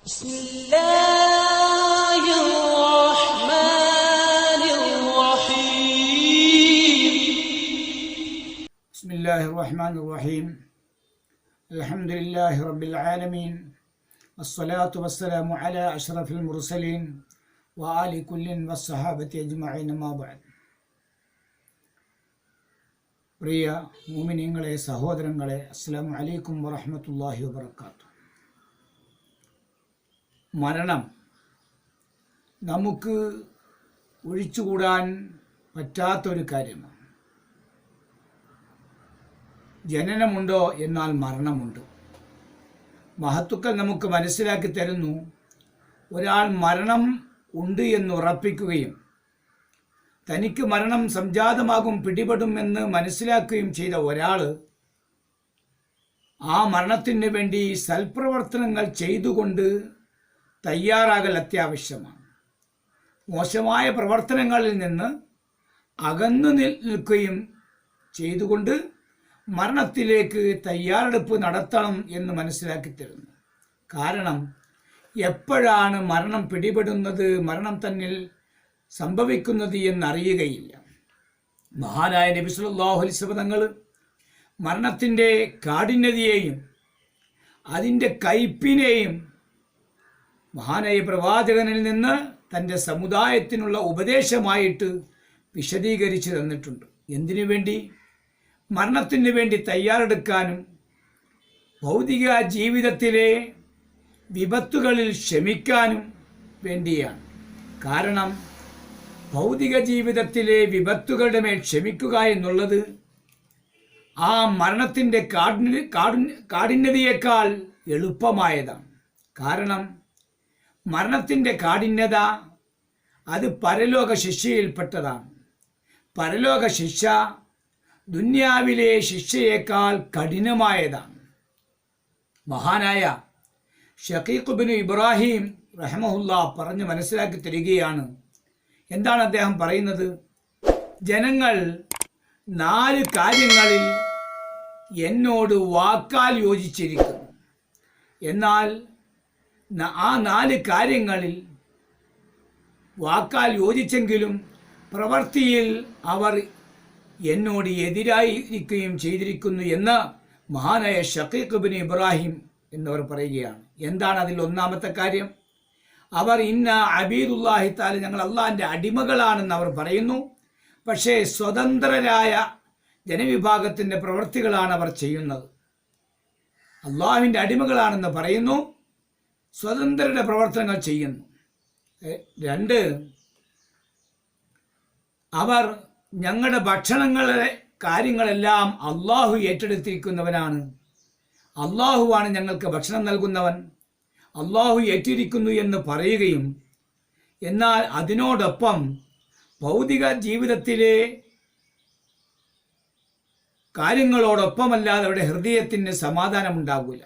بسم الله الرحمن الرحيم بسم الله الرحمن الرحيم الحمد لله رب العالمين والصلاة والسلام على أشرف المرسلين وآل كل والصحابة أجمعين ما بعد. പ്രിയ മുഅ്മിനീങ്ങളെ, സഹോദരങ്ങളെ, അസ്സലാമു അലൈക്കും വറഹ്മത്തുള്ളാഹി വബറകാതുഹു. മരണം നമുക്ക് ഒഴിച്ചുകൂടാൻ പറ്റാത്തൊരു കാര്യമാണ്. ജനനമുണ്ടോ എന്നാൽ മരണമുണ്ട്. മഹത്തുക്കൾ നമുക്ക് മനസ്സിലാക്കി തരുന്നു, ഒരാൾ മരണം ഉണ്ട് എന്ന് ഉറപ്പിക്കുകയും തനിക്ക് മരണം സംജാതമാകും, പിടിപെടുമെന്ന് മനസ്സിലാക്കുകയും ചെയ്ത ഒരാൾ ആ മരണത്തിന് വേണ്ടി സൽപ്രവർത്തനങ്ങൾ ചെയ്തുകൊണ്ട് തയ്യാറാകൽ അത്യാവശ്യമാണ്. മോശമായ പ്രവർത്തനങ്ങളിൽ നിന്ന് അകന്നു നിൽക്കുകയും ചെയ്തുകൊണ്ട് മരണത്തിലേക്ക് തയ്യാറെടുപ്പ് നടത്തണം എന്ന് മനസ്സിലാക്കി തരുന്നു. കാരണം എപ്പോഴാണ് മരണം പിടിപെടുന്നത്, മരണം തന്നിൽ സംഭവിക്കുന്നത് എന്നറിയുകയില്ല. മഹാനായ നബി സല്ലല്ലാഹു അലൈഹി വസല്ലം തങ്ങൾ മരണത്തിൻ്റെ കാഠിന്യതയെയും അതിൻ്റെ കയ്പിനെയും മഹാനായ പ്രവാചകനിൽ നിന്ന് തൻ്റെ സമുദായത്തിനുള്ള ഉപദേശമായിട്ട് വിശദീകരിച്ചു തന്നിട്ടുണ്ട്. എന്തിനു വേണ്ടി? മരണത്തിന് വേണ്ടി തയ്യാറെടുക്കാനും ഭൗതിക ജീവിതത്തിലെ വിപത്തുകളിൽ ക്ഷമിക്കാനും വേണ്ടിയാണ്. കാരണം ഭൗതിക ജീവിതത്തിലെ വിപത്തുകളുടെ മേൽ ക്ഷമിക്കുക എന്നുള്ളത് ആ മരണത്തിൻ്റെ കാഠിന്യതയേക്കാൾ എളുപ്പമായതാണ്. കാരണം മരണത്തിൻ്റെ കാഠിന്യത അത് പരലോക ശിക്ഷയിൽപ്പെട്ടതാണ്. പരലോക ശിക്ഷ ദുന്യാവിലെ ശിക്ഷയേക്കാൾ കഠിനമായതാണ്. മഹാനായ ഷഖീഖ് ഇബ്നു ഇബ്രാഹിം റഹ്മഹുല്ലാ പറഞ്ഞ് മനസ്സിലാക്കി തരികയാണ്. എന്താണ് അദ്ദേഹം പറയുന്നത്? ജനങ്ങൾ 4 കാര്യങ്ങളിൽ എന്നോട് വാക്കാൽ യോജിച്ചിരിക്കുന്നു. എന്നാൽ ആ 4 കാര്യങ്ങളിൽ വാക്കാൽ യോജിച്ചെങ്കിലും പ്രവൃത്തിയിൽ അവർ എന്നോട് എതിരായിരിക്കുകയും ചെയ്തിരിക്കുന്നു എന്ന് മഹാനായ ഷഖീഖ് ഇബ്നു ഇബ്രാഹിം എന്നവർ പറയുകയാണ്. എന്താണ് അതിൽ ഒന്നാമത്തെ കാര്യം? അവർ ഇന്ന അബീദുല്ലാഹി തആല, ഞങ്ങൾ അള്ളാഹിൻ്റെ അടിമകളാണെന്ന് അവർ പറയുന്നു. പക്ഷേ സ്വതന്ത്രരായ ജനവിഭാഗത്തിൻ്റെ പ്രവൃത്തികളാണ് അവർ ചെയ്യുന്നത്. അള്ളാഹുവിൻ്റെ അടിമകളാണെന്ന് പറയുന്നു, സ്വതന്ത്രരുടെ പ്രവർത്തനങ്ങൾ ചെയ്യുന്നു. 2, അവർ ഞങ്ങളുടെ ഭക്ഷണങ്ങളുടെ കാര്യങ്ങളെല്ലാം അള്ളാഹു ഏറ്റെടുത്തിരിക്കുന്നവനാണ്. അള്ളാഹുവാണ് ഞങ്ങൾക്ക് ഭക്ഷണം നൽകുന്നവൻ, അള്ളാഹു ഏറ്റിരിക്കുന്നു എന്ന് പറയുകയും എന്നാൽ അതിനോടൊപ്പം ഭൗതിക ജീവിതത്തിലെ കാര്യങ്ങളോടൊപ്പമല്ലാതെ അവിടെ ഹൃദയത്തിന് സമാധാനമുണ്ടാകില്ല.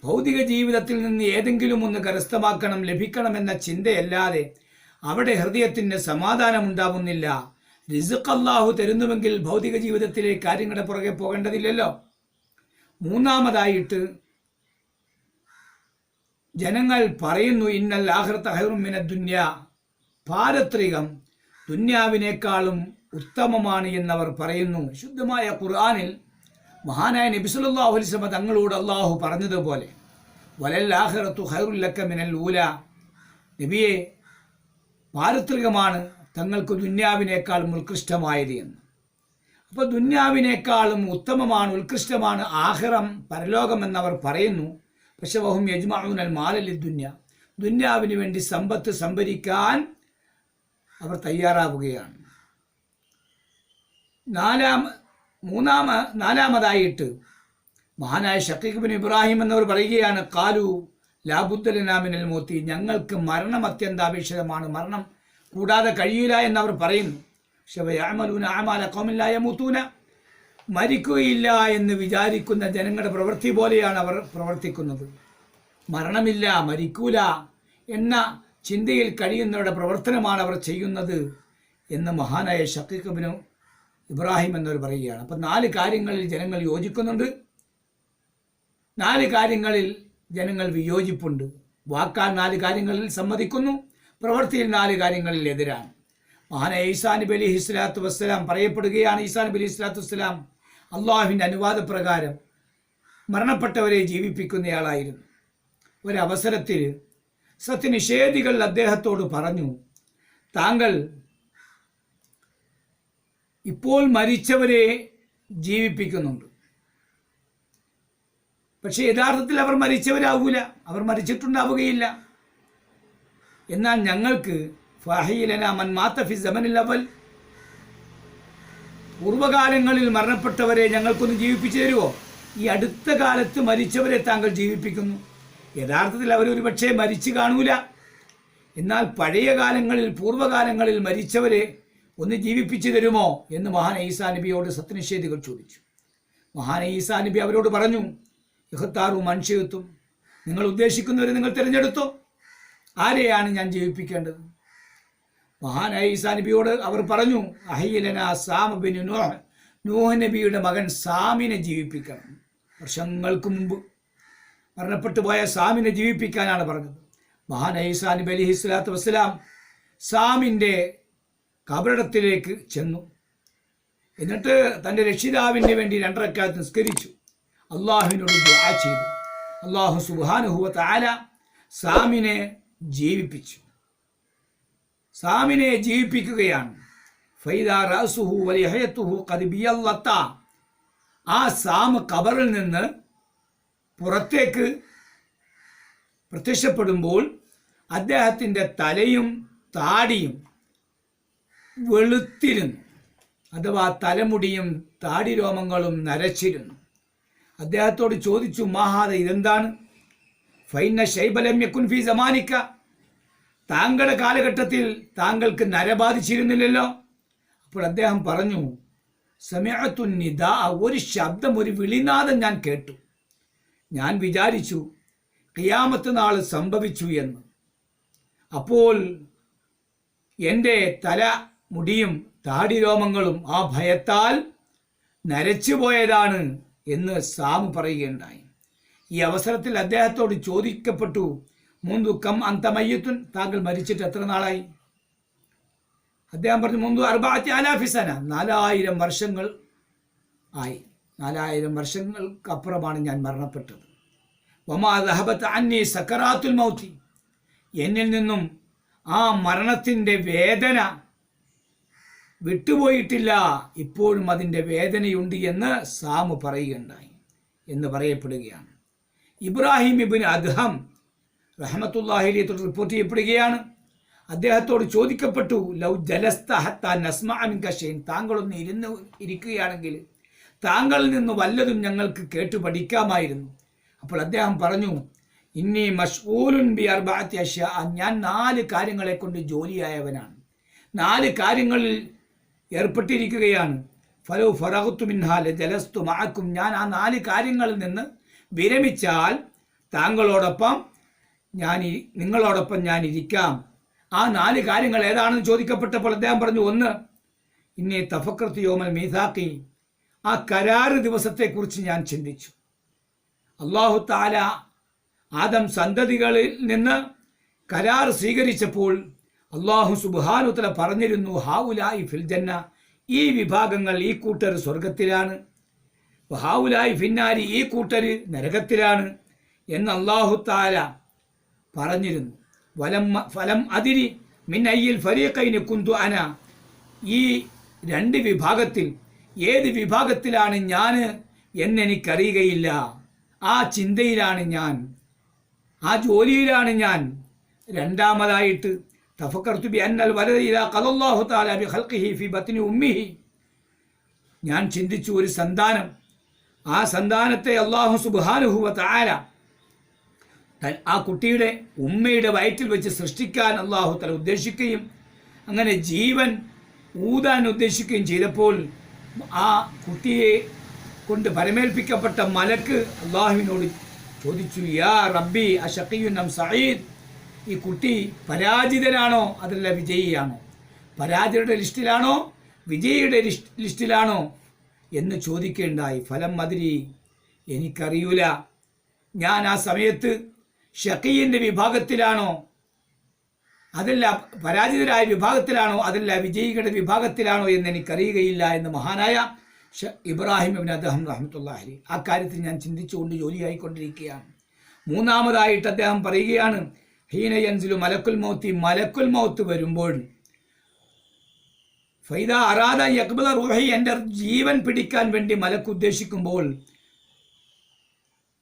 ഭൗതിക ജീവിതത്തിൽ നിന്ന് ഏതെങ്കിലും ഒന്ന് കരസ്ഥമാക്കണം, ലഭിക്കണമെന്ന ചിന്തയല്ലാതെ അവിടെ ഹൃദയത്തിന് സമാധാനമുണ്ടാവുന്നില്ല. റിസ്ഖ് അല്ലാഹു തരുന്നുവെങ്കിൽ ഭൗതിക ജീവിതത്തിലെ കാര്യങ്ങളുടെ പുറകെ പോകേണ്ടതില്ലല്ലോ. 3-മതായിട്ട് ജനങ്ങൾ പറയുന്നു, ഇന്നൽ ആഖിറത ഖൈറും മിനദ് ദുനിയ, പാരത്രികം ദുന്യാവിനേക്കാളും ഉത്തമമാണ് എന്നവർ പറയുന്നു. ശുദ്ധമായ ഖുർആനിൽ മഹാനായ നബി സല്ലല്ലാഹു അലൈഹി വസല്ലം തങ്ങളോട് അള്ളാഹു പറഞ്ഞതുപോലെ, വലൽ ആഖിറതു ഖൈറുൽ ലക മിനൽ ഊല, നബിയെ, പാരത്രികമാണ് തങ്ങൾക്ക് ദുന്യാവിനേക്കാളും ഉത്കൃഷ്ടമായത് എന്ന്. അപ്പോൾ ദുന്യാവിനേക്കാളും ഉത്തമമാണ്, ഉത്കൃഷ്ടമാണ് ആഖിറം, പരലോകം എന്നവർ പറയുന്നു. പക്ഷെ വഹും യജ്മഊനൽ മാല ലിദ്ദുന്യ, ദുന്യാവിന് വേണ്ടി സമ്പത്ത് സംഭരിക്കാൻ അവർ തയ്യാറാവുകയാണ്. 4-മതായിട്ട് മഹാനായ ഷഖീഖ് ഇബ്നു ഇബ്രാഹിം എന്നവർ പറയുകയാണ്, ഖാലു ലാ ബുദ്ദ ലനാ മിനൽ മൗത്തി, ഞങ്ങൾക്ക് മരണം അത്യന്താപേക്ഷിതമാണ്, മരണം കൂടാതെ കഴിയില്ല എന്നവർ പറയുന്നു. പക്ഷേ വയഅമലൂന അഅമാല ഖൗമിൻ ലാ യമൂതൂന, മരിക്കുകയില്ല എന്ന് വിചാരിക്കുന്ന ജനങ്ങളുടെ പ്രവൃത്തി പോലെയാണ് അവർ പ്രവർത്തിക്കുന്നത്. മരണമില്ല, മരിക്കൂല എന്ന ചിന്തയിൽ കഴിയുന്നവരുടെ പ്രവർത്തനമാണ് അവർ ചെയ്യുന്നത് എന്ന് മഹാനായ ഷഖീഖ് ഇബ്നു ഇബ്രാഹിം എന്നവർ പറയുകയാണ്. അപ്പം 4 കാര്യങ്ങളിൽ ജനങ്ങൾ യോജിക്കുന്നുണ്ട്, 4 കാര്യങ്ങളിൽ ജനങ്ങൾ വിയോജിപ്പുണ്ട്. വാക്കാൽ 4 കാര്യങ്ങളിൽ സമ്മതിക്കുന്നു, പ്രവൃത്തിയിൽ 4 കാര്യങ്ങളിൽ എതിരാണ്. മഹാനായ ഈസാ നബി അലൈഹി സ്വലാത്തു വസ്സലാം പറയപ്പെടുകയാണ്, ഈസാ നബി അലൈഹി സ്വലാത്തു വസ്സലാം അള്ളാഹുവിൻ്റെ അനുവാദപ്രകാരം മരണപ്പെട്ടവരെ ജീവിപ്പിക്കുന്നയാളായിരുന്നു. ഒരവസരത്തിൽ സത്യനിഷേധികൾ അദ്ദേഹത്തോട് പറഞ്ഞു, താങ്കൾ ഇപ്പോൾ മരിച്ചവരെ ജീവിപ്പിക്കുന്നുണ്ട്, പക്ഷെ യഥാർത്ഥത്തിൽ അവർ മരിച്ചവരാവൂല, അവർ മരിച്ചിട്ടുണ്ടാവുകയില്ല. എന്നാൽ ഞങ്ങൾക്ക് ഫഹീലന മൻ മാത ഫി സമനിൽ അവൽ, പൂർവ്വകാലങ്ങളിൽ മരണപ്പെട്ടവരെ ഞങ്ങൾക്കൊന്ന് ജീവിപ്പിച്ചു തരുമോ? ഈ അടുത്ത കാലത്ത് മരിച്ചവരെ താങ്കൾ ജീവിപ്പിക്കുന്നു, യഥാർത്ഥത്തിൽ അവരൊരു പക്ഷേ മരിച്ചു കാണൂല. എന്നാൽ പഴയ കാലങ്ങളിൽ പൂർവ്വകാലങ്ങളിൽ മരിച്ചവരെ ഒന്ന് ജീവിപ്പിച്ചു തരുമോ എന്ന് മഹാൻ ഈസാ നബിയോട് സത്യനിഷേധികൾ ചോദിച്ചു. മഹാൻ ഈസാ നബി അവരോട് പറഞ്ഞു, ഇഖ്താറു മൻഷിയത്തും, നിങ്ങൾ ഉദ്ദേശിക്കുന്നവരെ നിങ്ങൾ തിരഞ്ഞെടുത്തോ, ആരെയാണ് ഞാൻ ജീവിപ്പിക്കേണ്ടത്? മഹാനായ ഈസാ നബിയോട് അവർ പറഞ്ഞു, അഹയ്യലന സാം ബിൻ നൂഹ്, നൂഹ് നബിയുടെ മകൻ സാമിനെ ജീവിപ്പിക്കണം. വർഷങ്ങൾക്ക് മുമ്പ് മരണപ്പെട്ടു പോയ സാമിനെ ജീവിപ്പിക്കാനാണ് പറഞ്ഞത്. മഹാനായ ഈസാ നബി അലൈഹി സ്വലാത്തു വസ്സലാം സാമിൻ്റെ കബറിടത്തിലേക്ക് ചെന്നു. എന്നിട്ട് തൻ്റെ രക്ഷിതാവിന് വേണ്ടി 2 റക്അത്ത് നിസ്കരിച്ചു. അള്ളാഹുവിനോട് ദുആ ചെയ്തു. അള്ളാഹു സുബ്ഹാനഹു വ തആല സാമിനെ ജീവിപ്പിച്ചു. സാമിനെ ജീവിപ്പിക്കുകയാണ്. ഫൈദാ റഅസുഹു വലിഹയതുഹു ഖദ് ബിയല്ലത, ആ സാം ഖബറിൽ നിന്ന് പുറത്തേക്ക് പ്രത്യക്ഷപ്പെടുമ്പോൾ അദ്ദേഹത്തിൻ്റെ തലയും താടിയും വെളുത്തിരുന്നു, അഥവാ തലമുടിയും താടി രോമങ്ങളും നരച്ചിരുന്നു. അദ്ദേഹത്തോട് ചോദിച്ചു, മാഹാദ, ഇതെന്താണ്? ഫൈന ശൈബലം യകുൻ ഫി സമാനിക, താങ്കളുടെ കാലഘട്ടത്തിൽ താങ്കൾക്ക് നരബാധിച്ചിരുന്നില്ലല്ലോ. അപ്പോൾ അദ്ദേഹം പറഞ്ഞു, സമിഅതു നിദാ, ഒരു ശബ്ദം, ഒരു വിളിനാദം ഞാൻ കേട്ടു. ഞാൻ വിചാരിച്ചു ഖിയാമത്ത് നാൾ സംഭവിച്ചു എന്ന്. അപ്പോൾ എൻ്റെ തല മുടിയും താടി രോമങ്ങളും ആ ഭയത്താൽ നരച്ചുപോയതാണ് എന്ന് സാം പറയുകയുണ്ടായി. ഈ അവസരത്തിൽ അദ്ദേഹത്തോട് ചോദിക്കപ്പെട്ടു, മുന്തു കം അന്തമയ്യത്തുൻ, താങ്കൾ മരിച്ചിട്ട് എത്ര നാളായി? അദ്ദേഹം പറഞ്ഞു, മുന്തു 4000 സന, 4000 വർഷങ്ങൾ ആയി. 4000 വർഷങ്ങൾക്കപ്പുറമാണ് ഞാൻ മരണപ്പെട്ടത്. വമാ ദഹബത്ത് അന്നി സക്കറാത്തുൽ മൗത്തി, എന്നിൽ നിന്നും ആ മരണത്തിൻ്റെ വേദന വിട്ടുപോയിട്ടില്ല, ഇപ്പോഴും അതിൻ്റെ വേദനയുണ്ട് എന്ന് സാമു പറയുകയുണ്ടായി എന്ന് പറയപ്പെടുകയാണ്. ഇബ്രാഹിം ഇബ്നു അദ്ഹം റഹ്മത്തുള്ളാഹി അലൈഹി റിപ്പോർട്ട് ചെയ്യപ്പെടുകയാണ്. അദ്ദേഹത്തോട് ചോദിക്കപ്പെട്ടു, ലൗ ജലസ്ത ഹത്താ നസ്മഅ മിൻക ഷൈൻ, താങ്കളൊന്ന് ഇരിക്കുകയാണെങ്കിൽ താങ്കളിൽ നിന്ന് വല്ലതും ഞങ്ങൾക്ക് കേട്ടു പഠിക്കാമായിരുന്നു. അപ്പോൾ അദ്ദേഹം പറഞ്ഞു, ഇന്നി മശ്ഊലുൻ ബി അർബഅത്തി അശ്യാ, ഞാൻ 4 കാര്യങ്ങളെ കൊണ്ട് ജോലിയായവനാണ്, 4 കാര്യങ്ങളിൽ ഏർപ്പെട്ടിരിക്കുകയാണ്. ഫലോ ഫറഗ്തു മിൻഹാ ലജലസ്തു മഅക്കും, ഞാൻ ആ 4 കാര്യങ്ങളിൽ നിന്ന് വിരമിച്ചാൽ നിങ്ങളോടൊപ്പം ഞാൻ ഇരിക്കാം. ആ 4 കാര്യങ്ങൾ ഏതാണെന്ന് ചോദിക്കപ്പെട്ടപ്പോൾ അദ്ദേഹം പറഞ്ഞു, 1, ഇന്നി തഫക്കർതു യൗമൽ മീസാഖി, ആ കരാറ് ദിവസത്തെക്കുറിച്ച് ഞാൻ ചിന്തിച്ചു. അല്ലാഹു തആല ആദം സന്തതികളിൽ നിന്ന് കരാർ സ്വീകരിച്ചപ്പോൾ അല്ലാഹു സുബ്ഹാനഹു വ തആല പറഞ്ഞിരുന്നു, ഹൗലായി ഫിൽ ജന്ന, ഈ വിഭാഗങ്ങൾ, ഈ കൂട്ടർ സ്വർഗത്തിലാണ്, ഹൗലായി ഫിന്നാരി, ഈ കൂട്ടർ നരകത്തിലാണ് എന്ന് അല്ലാഹു തആല പറഞ്ഞിരുന്നു. ഫലം അതിരി മിൻ അയ്യിൽ ഫരീഖൈനി കുന്തു അന, ഈ 2 വിഭാഗത്തിൽ ഏത് വിഭാഗത്തിലാണ് ഞാൻ എന്നെനിക്കറിയുകയില്ല. ആ ചിന്തയിലാണ് ഞാൻ, ആ ജോലിയിലാണ് ഞാൻ. രണ്ടാമതായിട്ട് തഫക്കർതു ബി അന്നൽ വലദ ഇദാ ഖലല്ലാഹു തആല ബി ഖൽഖിഹി ഫി ബത്നി ഉമ്മിഹി, ഞാൻ ചിന്തിച്ചു, ഒരു സന്താനം, ആ സന്താനത്തെ അല്ലാഹു സുബ്ഹാനഹു വ തആല ആ കുട്ടിയുടെ ഉമ്മയുടെ വയറ്റിൽ വെച്ച് സൃഷ്ടിക്കാൻ അല്ലാഹു തആല ഉദ്ദേശിക്കുകയും അങ്ങനെ ജീവൻ ഊതാൻ ഉദ്ദേശിക്കുകയും ചെയ്തപ്പോൾ ആ കുട്ടിയെ കൊണ്ട് പരമേൽപ്പിക്കപ്പെട്ട മലക്ക് അല്ലാഹുവിനോട് ചോദിച്ചു, യാ റബ്ബി അശഖിയുൻ അം സഈദ്, ഈ കുട്ടി പരാജിതനാണോ അതല്ല വിജയിയാണോ, പരാജിതരുടെ ലിസ്റ്റിലാണോ വിജയിയുടെ ലിസ്റ്റിലാണോ എന്ന് ചോദിക്കുകയുണ്ടായി. ഫലം മതിരി, എനിക്കറിയൂല. ഞാൻ ആ സമയത്ത് ഷഖീന്റെ വിഭാഗത്തിലാണോ, അതല്ല പരാജിതരായ വിഭാഗത്തിലാണോ, അതല്ല വിജയികളുടെ വിഭാഗത്തിലാണോ എന്ന് എനിക്കറിയുകയില്ല എന്ന് മഹാനായ ഇബ്രാഹിം ഇബ്നു അദ്ഹം റഹ്മത്തുള്ളാഹി അലൈഹി ആ കാര്യത്തിൽ ഞാൻ ചിന്തിച്ചുകൊണ്ട് ജോലിയായിക്കൊണ്ടിരിക്കുകയാണ്. മൂന്നാമതായിട്ട് അദ്ദേഹം പറയുകയാണ്, ഹീന യൻസിലു മലക്കുൽ മൗത്തി, മലക്കുൽ മൗത്ത് വരുമ്പോൾ, ഫൈദ അറാദ യഖ്ബല റൂഹി, എൻ്റെ ജീവൻ പിടിക്കാൻ വേണ്ടി മലക്ക് ഉദ്ദേശിക്കുമ്പോൾ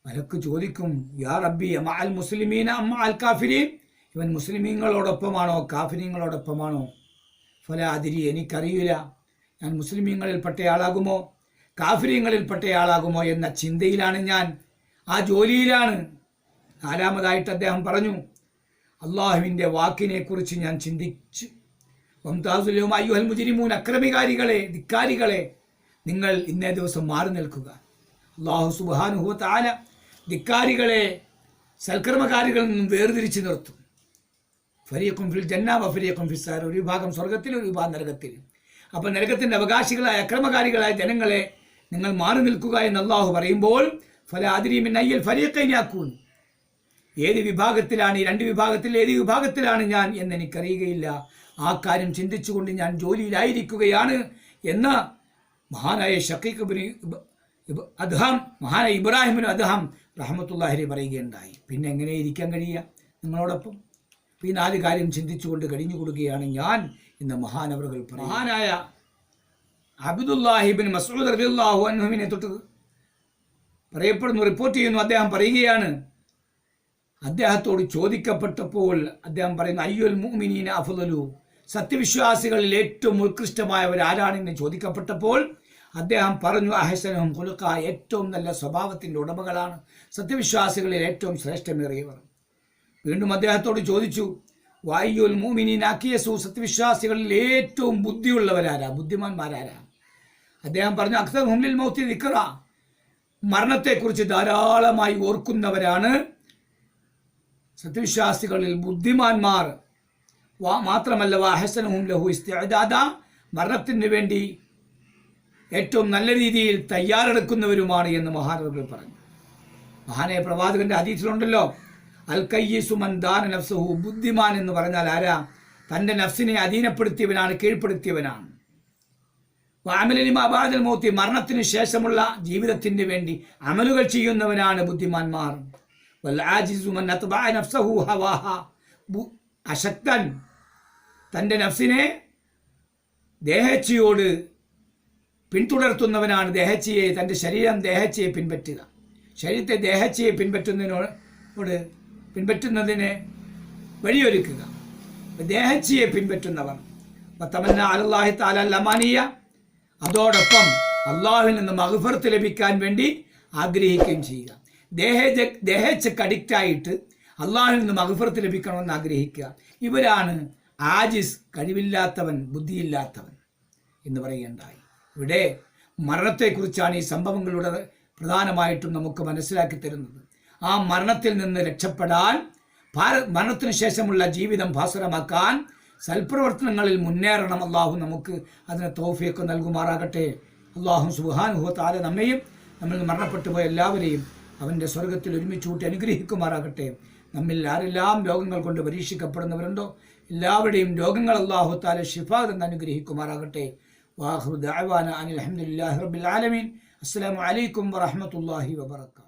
മലക്ക് ചോദിക്കും, യാ റബ്ബി അമഅൽ മുസ്ലിമീന അമഅൽ കാഫിരീൻ, ഇവൻ മുസ്ലിമീങ്ങളോടൊപ്പമാണോ കാഫിരീങ്ങളോടൊപ്പമാണോ? ഫല അതിരി, എനിക്കറിയില്ല ഞാൻ മുസ്ലിമീങ്ങളിൽപ്പെട്ടയാളാകുമോ കാഫിരീങ്ങളിൽപ്പെട്ടയാളാകുമോ എന്ന ചിന്തയിലാണ് ഞാൻ, ആ ജോലിയിലാണ്. നാലാമതായിട്ട് അദ്ദേഹം പറഞ്ഞു, അള്ളാഹുവിൻ്റെ വാക്കിനെ കുറിച്ച് ഞാൻ ചിന്തിച്ചു. വംതാസുലും അയ്യുഹൽ മുജ്രിമൂൻ, അക്രമികാരികളെ, ധിക്കാരികളെ, നിങ്ങൾ ഇന്നേ ദിവസം മാറി നിൽക്കുക. അള്ളാഹു സുബ്ഹാനഹു വ തആല ധിക്കാരികളെ സൽക്കർമ്മകാരികളിൽ നിന്നും വേർതിരിച്ച് നിർത്തും. ഫരീഖും ഫിൽ ജന്ന വ ഫരീഖും ഫിസ് സാർ, ഒരു വിഭാഗം സ്വർഗത്തിൽ, ഒരു വിഭാഗം നരകത്തിൽ. അപ്പോൾ നരകത്തിൻ്റെ അവകാശികളായ അക്രമകാരികളായ ജനങ്ങളെ നിങ്ങൾ മാറി നിൽക്കുക എന്ന് അള്ളാഹു പറയുമ്പോൾ, ഫല അദ്രി മിൻ അയ്യൽ ഫരീഖൈൻ യകൂൻ, ഏത് വിഭാഗത്തിലാണ്, ഈ രണ്ട് വിഭാഗത്തിൽ ഏത് വിഭാഗത്തിലാണ് ഞാൻ എന്ന് എനിക്കറിയുകയില്ല. ആ കാര്യം ചിന്തിച്ചുകൊണ്ട് ഞാൻ ജോലിയിലായിരിക്കുകയാണ് എന്ന് മഹാനായ ഷഖീഖ് ഇബ്നു അദ്ഹം, മഹാനായ ഇബ്രാഹിം ഇബ്നു അദ്ഹം റഹ്മത്തുള്ളാഹി അലൈഹി പറയുകയുണ്ടായി. പിന്നെ എങ്ങനെ ഇരിക്കാൻ കഴിയുക നിങ്ങളോടൊപ്പം? ഈ 4 കാര്യം ചിന്തിച്ചുകൊണ്ട് കഴിഞ്ഞു കൊടുക്കുകയാണ് ഞാൻ എന്ന് മഹാനവറുകൾ പറയും. മഹാനായ അബ്ദുല്ലാഹി ഇബ്നു മസ്ഊദ് റളിയല്ലാഹു അൻഹുവിനെ തൊട്ട് പറയപ്പെടുന്നു, റിപ്പോർട്ട് ചെയ്യുന്നു, അദ്ദേഹം പറയുകയാണ്, അദ്ദേഹത്തോട് ചോദിക്കപ്പെട്ടപ്പോൾ അദ്ദേഹം പറയുന്നു, അയ്യുൽ മുഅ്മിനീന അഫ്ളലു, സത്യവിശ്വാസികളിൽ ഏറ്റവും ഉത്കൃഷ്ടമായവർ ആരാണെന്ന് ചോദിക്കപ്പെട്ടപ്പോൾ അദ്ദേഹം പറഞ്ഞു, അഹ്സനുഹും ഖുലുഖ, ഏറ്റവും നല്ല സ്വഭാവത്തിൻ്റെ ഉടമകളാണ് സത്യവിശ്വാസികളിൽ ഏറ്റവും ശ്രേഷ്ഠമേറിയവർ. വീണ്ടും അദ്ദേഹത്തോട് ചോദിച്ചു, വഅയ്യുൽ മുഅ്മിനീന അഖിയസു, സത്യവിശ്വാസികളിൽ ഏറ്റവും ബുദ്ധിയുള്ളവരാരാ, ബുദ്ധിമാന്മാരാരാ? അദ്ദേഹം പറഞ്ഞു, അക്സറുഹും ലിൽ മൗതി ദിക്റ, മരണത്തെക്കുറിച്ച് ധാരാളമായി ഓർക്കുന്നവരാണ് സത്യവിശ്വാസികളിൽ ബുദ്ധിമാന്മാർ. മാത്രമല്ല വഅഹ്സനുഹും ലഹു ഇസ്തിഅദാദ, മരണത്തിന് വേണ്ടി ഏറ്റവും നല്ല രീതിയിൽ തയ്യാറെടുക്കുന്നവരുമാണ് എന്ന് മഹാനവറുകൾ പറഞ്ഞു. മഹാനായ പ്രവാചകന്റെ ഹദീസിലുണ്ടല്ലോ, അൽ കയ്യിസു മൻ ദാന നഫ്സഹു, ബുദ്ധിമാൻ എന്ന് പറഞ്ഞാൽ ആരാ? തൻ്റെ നഫ്സിനെ അധീനപ്പെടുത്തിയവനാണ്, കീഴ്പ്പെടുത്തിയവനാണ്. വഅമല ലിമാ ബഅദൽ മൗതി, മരണത്തിന് ശേഷമുള്ള ജീവിതത്തിന് വേണ്ടി അമലുകൾ ചെയ്യുന്നവനാണ് ബുദ്ധിമാന്മാർ. വൽ ആജിസു മൻ അത്ബഅ നഫ്സഹു ഹവാഹ, അശക്തൻ തൻ്റെ നഫ്സിനെ ദേഹേച്ഛയോട് പിന്തുടർത്തുന്നവനാണ്. ദേഹേച്ഛയെ, തൻ്റെ ശരീരം ദേഹേച്ഛയെ പിൻപറ്റുക, ശരീരത്തെ ദേഹേച്ഛയെ പിൻപറ്റുന്നതിന് വഴിയൊരുക്കുക, ദേഹേച്ഛയെ പിൻപറ്റുന്നവർ. തമന്ന അലല്ലാഹി തആല അൽ-അമാനിയ, അതോടൊപ്പം അള്ളാഹുവിൽ നിന്ന് മഗ്ഫിറത്ത് ലഭിക്കാൻ വേണ്ടി ആഗ്രഹിക്കുകയും ചെയ്യുക. ദേഹേച്ഛക്ക് അഡിക്റ്റായിട്ട് അള്ളാഹുവിൽ നിന്ന് മഗ്ഫിറത്ത് ലഭിക്കണമെന്ന് ആഗ്രഹിക്കുക. ഇവരാണ് ആജിസ്, കഴിവില്ലാത്തവൻ, ബുദ്ധിയില്ലാത്തവൻ എന്ന് പറയുകയുണ്ടായി. ഇവിടെ മരണത്തെക്കുറിച്ചാണ് ഈ സംഭവങ്ങളുടെ പ്രധാനമായിട്ടും നമുക്ക് മനസ്സിലാക്കി തരുന്നത്. ആ മരണത്തിൽ നിന്ന് രക്ഷപ്പെടാൻ, മരണത്തിന് ശേഷമുള്ള ജീവിതം ഭാസുരമാക്കാൻ സൽപ്രവർത്തനങ്ങളിൽ മുന്നേറണം. അള്ളാഹു നമുക്ക് അതിന് തൗഫീഖ് നൽകുമാറാകട്ടെ. അള്ളാഹു സുബ്ഹാനഹു വ തആല നമ്മയും നമ്മിൽ മരണപ്പെട്ടു പോയ എല്ലാവരെയും അവൻ്റെ സ്വർഗത്തിൽ ഒരുമിച്ച് കൂട്ടി അനുഗ്രഹിക്കുമാറാകട്ടെ. നമ്മിൽ ആരെല്ലാം രോഗങ്ങൾ കൊണ്ട് പരീക്ഷിക്കപ്പെടുന്നവരുണ്ടോ എല്ലാവരുടെയും രോഗങ്ങൾ അല്ലാഹു തആല ശിഫ തന്ന് അനുഗ്രഹിക്കുമാറാകട്ടെ. വാഖിറു ദഅവാന അനിൽ ഹംദുലില്ലാഹി റബ്ബിൽ ആലമീൻ. അസ്സലാമു അലൈക്കും വറഹ്മത്തുള്ളാഹി വബറകാതുഹു.